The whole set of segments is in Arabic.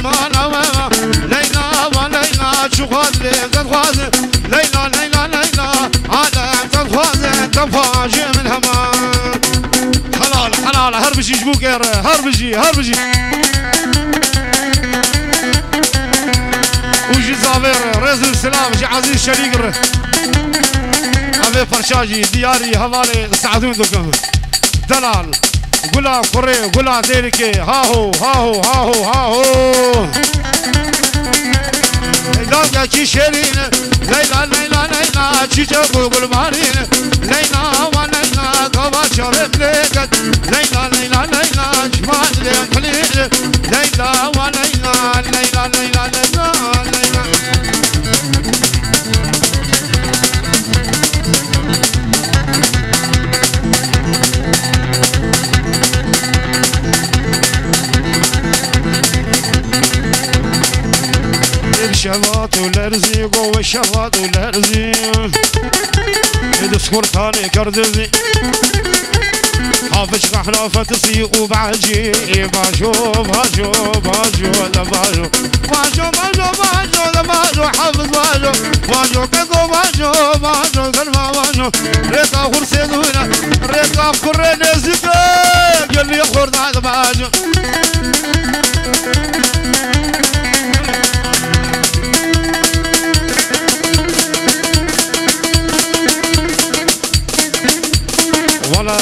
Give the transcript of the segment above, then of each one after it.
مانا ليلى وليلى شو غازي تغازي ليلى ليلى ليلى عالم تغازي تفاجئ من همان حلال حلال هربجي جبوكر هربجي هربجي وجي زافير رئيس السلام جي عزيز شريقر أبي فرشاجي دياري هوالي سعدون دوكم دلال قولا كوري قولا ديريكي هاهو هاهو هاهو هاهو ليلى كي شيرين ليلى ليلى ليلى تشيجا قلبارين ليلى وليلى قوا شرب ليكت ليلى ليلى ليلى جمال ليلى ليلى وليلى ليلى ليلى ليلى شوات ولرزي قوة شوات ولرزي دسكور ثاني كردزي حافظ قحنا فتسي وبعجي باجو باجو باجو لا باجو باجو باجو باجو لا باجو حافظ باجو باجو كذو باجو باجو كلمة باجو ريكا خرسيدونا ريكا كورينا زيكا قال لي خورنا باجو ولا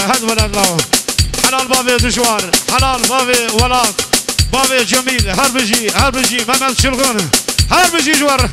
هاد ولا الله حلال بابي دجوار حلال بابي ولاك بابي جميل هربجي هربجي ما شلغون هربجي جوار